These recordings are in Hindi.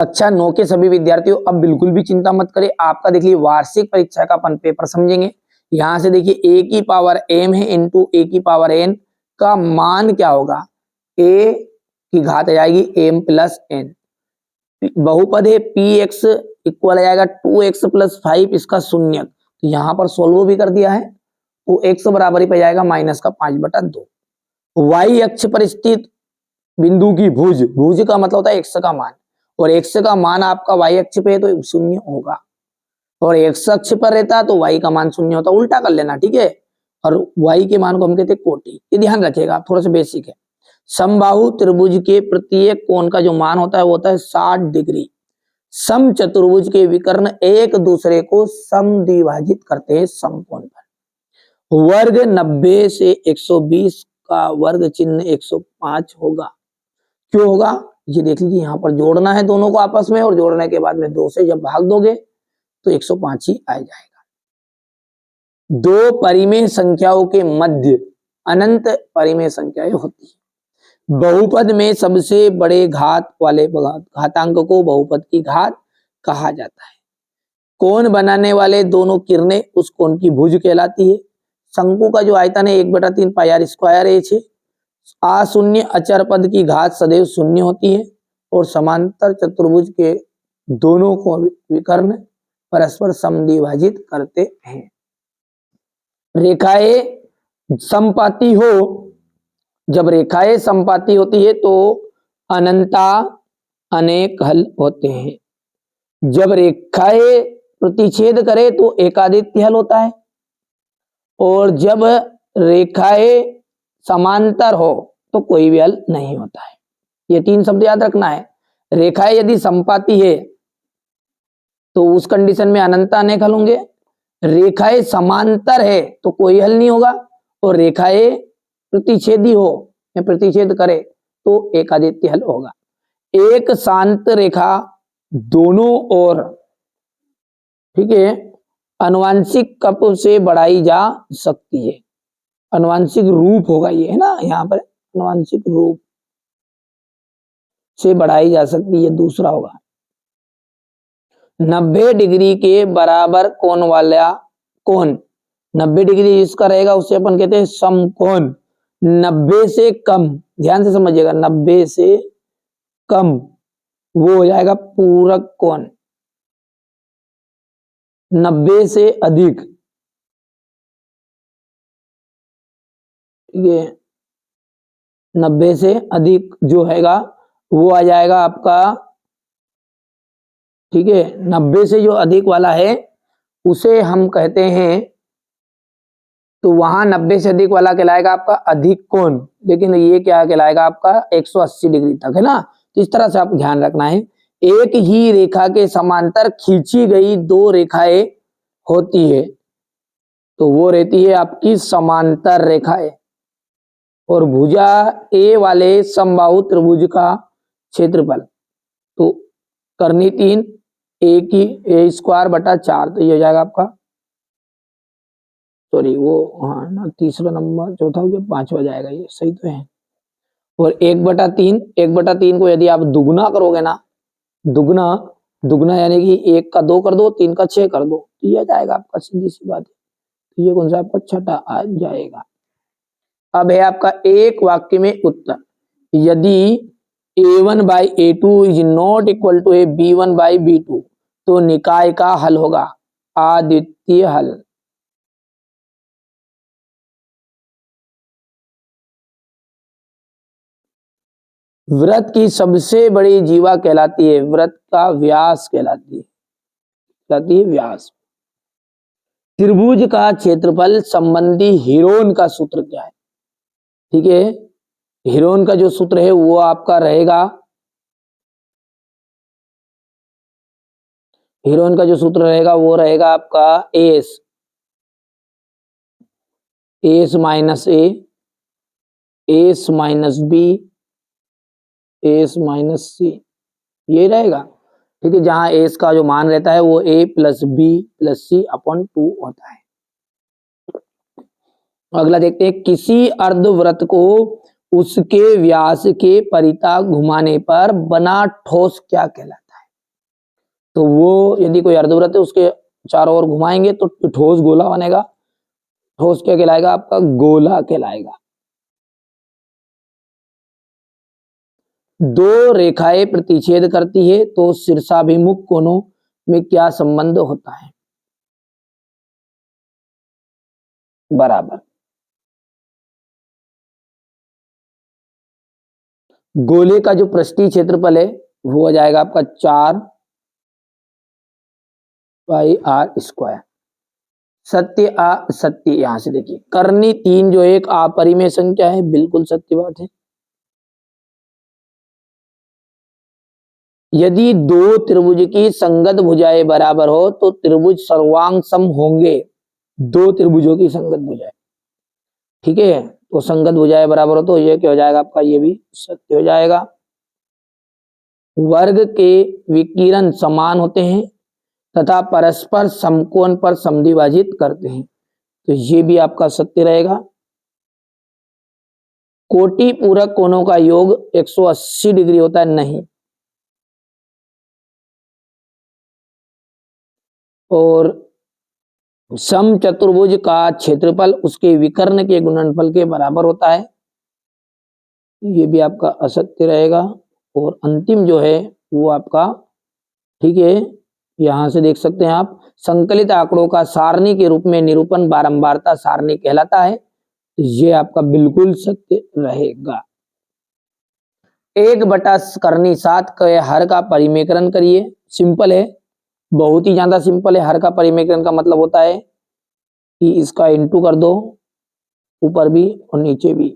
कक्षा 9 के सभी विद्यार्थियों अब बिल्कुल भी चिंता मत करें, आपका देखिए वार्षिक परीक्षा का अपन पेपर समझेंगे। यहां से देखिए a की पावर m है इंटू a की पावर n का मान क्या होगा, a की घात आ जाएगी m प्लस n। बहुपद है px इक्वल आ जाएगा 2x प्लस 5, इसका शून्य, तो यहां पर सोल्व भी कर दिया है, तो x बराबर ही पे जाएगा माइनस का 5/2। y अक्ष पर स्थित बिंदु की भुज, भुज का मतलब होता है x का मान, और x का मान आपका y अक्ष पे है तो शून्य होगा, और x अक्ष पर रहता तो y का मान शून्य होता, उल्टा कर लेना, ठीक है। और y के मान को हम कहते हैं कोटि, ये ध्यान रखिएगा, थोड़ा सा बेसिक है। समबाहु त्रिभुज के प्रत्येक कोण का जो मान होता है वो होता है 60 डिग्री। सम चतुर्भुज के विकर्ण एक दूसरे को समद्विभाजित करते हैं समकोण पर। वर्ग 90 से 120 का वर्ग चिन्ह 105 होगा। क्यों होगा ये देख लीजिए, यहां पर जोड़ना है दोनों को आपस में, और जोड़ने के बाद में 2 से जब भाग दोगे तो 105 ही आ जाएगा। दो परिमेय संख्याओं के मध्य अनंत परिमेय संख्याएं होती है। बहुपद में सबसे बड़े घात वाले घातांक को बहुपद की घात कहा जाता है। कोण बनाने वाले दोनों किरणें उस कोण की भुज कहलाती है। शंकु का जो आयतन है 1/3 पाई आर स्क्वायर h है। अशून्य अचर पद की घात सदैव शून्य होती है, और समांतर चतुर्भुज के दोनों को विकर्ण परस्पर समद्विभाजित करते हैं। रेखाएं समपाती हो, जब रेखाएं समपाती होती है तो अनंता अनेक हल होते हैं। जब रेखाएं प्रतिच्छेद करे तो एकादित्य हल होता है, और जब रेखाएं समांतर हो तो कोई भी हल नहीं होता है। ये 3 शब्द याद रखना है। रेखाएं यदि समपाती है तो उस कंडीशन में अनंत अनेक हल होंगे, रेखाएं समांतर है तो कोई हल नहीं होगा, और रेखाएं प्रतिच्छेदी हो या प्रतिच्छेद करे तो एकादित्य हल होगा। एक शांत रेखा दोनों ओर, ठीक है, अनुवांशिक कप से बढ़ाई जा सकती है। अनुवांशिक रूप होगा ये, है ना, यहाँ पर अनुवांशिक रूप से बढ़ाई जा सकती है, दूसरा होगा। 90 डिग्री के बराबर कोण वाला कोण, 90 डिग्री जिसका रहेगा उसे अपन कहते हैं समकोण। 90 से कम, ध्यान से समझिएगा, 90 से कम वो हो जाएगा पूरक कोण। 90 से अधिक, ये 90 से अधिक जो हैगा वो आ जाएगा आपका, ठीक है। 90 से जो अधिक वाला है उसे हम कहते हैं, तो वहां 90 से अधिक वाला कहलाएगा आपका अधिक कोण, लेकिन ये क्या कहलाएगा आपका 180 डिग्री तक, है ना। तो इस तरह से आप ध्यान रखना है। एक ही रेखा के समांतर खींची गई 2 रेखाएं होती है तो वो रहती है आपकी समांतर रेखाएं। और भुजा ए वाले समबाहु त्रिभुज का क्षेत्रफल, तो करनी 3, ए की a²/4, तो ये हो जाएगा आपका, सॉरी वो, हाँ ना, तीसरा नंबर, चौथा हो गया, 5वां जाएगा, ये सही तो है। और 1/3 को यदि आप दुगुना करोगे ना, दुगुना यानी कि 1 का 2 कर दो, 3 का 6 कर दो, तो ये जाएगा आपका, सीधी सी बात है। तो ये कौन सा आपका छठा आ जाएगा। अब है आपका एक वाक्य में उत्तर। यदि a1/a2 is not equal to b1/b2 तो निकाय का हल होगा अद्वितीय हल। वृत्त की सबसे बड़ी जीवा कहलाती है, वृत्त का व्यास कहलाती है व्यास। त्रिभुज का क्षेत्रफल संबंधी हीरोन का सूत्र क्या है, ठीक है। हीरोन का जो सूत्र है वो आपका रहेगा, हीरोन का जो सूत्र रहेगा वो रहेगा आपका S minus A, S minus B, S minus C, ये रहेगा, ठीक है। जहां एस का जो मान रहता है वो a plus B plus C upon 2 होता है। अगला देखते हैं, किसी अर्धवृत्त को उसके व्यास के परिता घुमाने पर बना ठोस क्या कहलाता है। तो वो यदि कोई अर्धवृत्त है उसके चारों ओर घुमाएंगे तो ठोस गोला बनेगा। ठोस क्या कहलाएगा? आपका गोला कहलाएगा। दो रेखाएं प्रतिच्छेद करती है तो शीर्षाभिमुख कोणों में क्या संबंध होता है? बराबर। गोले का जो पृष्ठीय क्षेत्रफल है वो हो जाएगा आपका 4πr²। सत्य यहां से देखिए, कर्णी 3 जो एक अपरिमेय संख्या है, बिल्कुल सत्य बात है। यदि दो त्रिभुज की संगत भुजाएं बराबर हो तो त्रिभुज सर्वांग सम होंगे। दो त्रिभुजों की संगत भुजाएं, ठीक है, तो संगत भुजाएं बराबर हो तो ये क्या हो जाएगा आपका? ये भी सत्य हो जाएगा। वर्ग के विकिरण समान होते हैं तथा परस्पर समकोण पर समद्विभाजित करते हैं, तो ये भी आपका सत्य रहेगा। कोटि पूरक कोणों का योग 180 डिग्री होता है, नहीं। और सम चतुर्भुज का क्षेत्रफल उसके विकर्ण के गुणनफल के बराबर होता है, ये भी आपका असत्य रहेगा। और अंतिम जो है वो आपका, ठीक है, यहां से देख सकते हैं आप, संकलित आंकड़ों का सारणी के रूप में निरूपण बारंबारता सारणी कहलाता है, ये आपका बिल्कुल सत्य रहेगा। 1/7 के हर का परिमेकरण करिए। सिंपल है, बहुत ही ज्यादा सिंपल है। हर का परिमेकरण का मतलब होता है कि इसका इंटू कर दो, ऊपर भी और नीचे भी,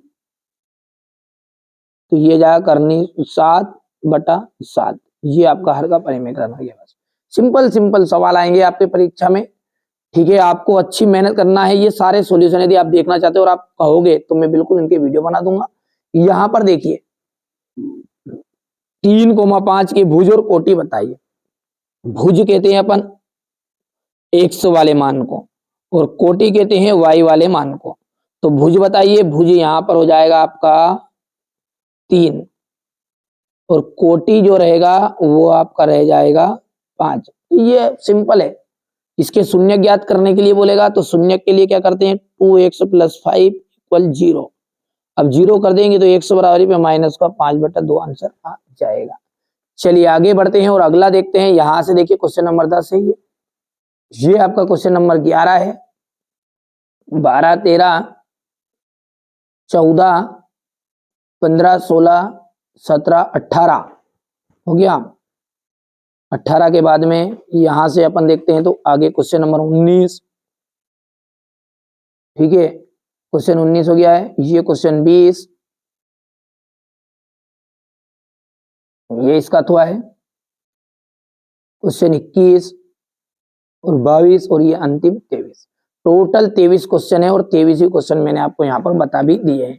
तो ये जाएगा करनी 7/7। ये आपका हर का परिमेकरण हो गया। बस सिंपल सिंपल सवाल आएंगे आपके परीक्षा में, ठीक है। आपको अच्छी मेहनत करना है। ये सारे सॉल्यूशन यदि आप देखना चाहते हो और आप कहोगे तो मैं बिल्कुल इनके वीडियो बना दूंगा। यहां पर देखिए 3,5 के भुज और कोटि बताइए। भुज कहते हैं अपन x वाले मान को और कोटि कहते हैं y वाले मान को। तो भुज बताइए, भुज यहां पर हो जाएगा आपका 3 और कोटि जो रहेगा वो आपका रह जाएगा 5। ये सिंपल है। इसके शून्य ज्ञात करने के लिए बोलेगा तो शून्य के लिए क्या करते हैं? 2x + 5 = 0। अब 0 कर देंगे तो x बराबरी पे माइनस का 5/2 आंसर आ जाएगा। चलिए आगे बढ़ते हैं और अगला देखते हैं। यहां से देखिए क्वेश्चन नंबर 10 है ये आपका क्वेश्चन नंबर 11 है। 12, 13, 14, 15, 16, 17, 18 हो गया। 18 के बाद में यहां से अपन देखते हैं तो आगे क्वेश्चन नंबर 19, ठीक है, क्वेश्चन 19 हो गया है। ये क्वेश्चन 20, ये इसका थोड़ा है। क्वेश्चन 21 और 22 और ये अंतिम 23। टोटल 23 क्वेश्चन है और 23 ही क्वेश्चन मैंने आपको यहाँ पर बता भी दिए हैं।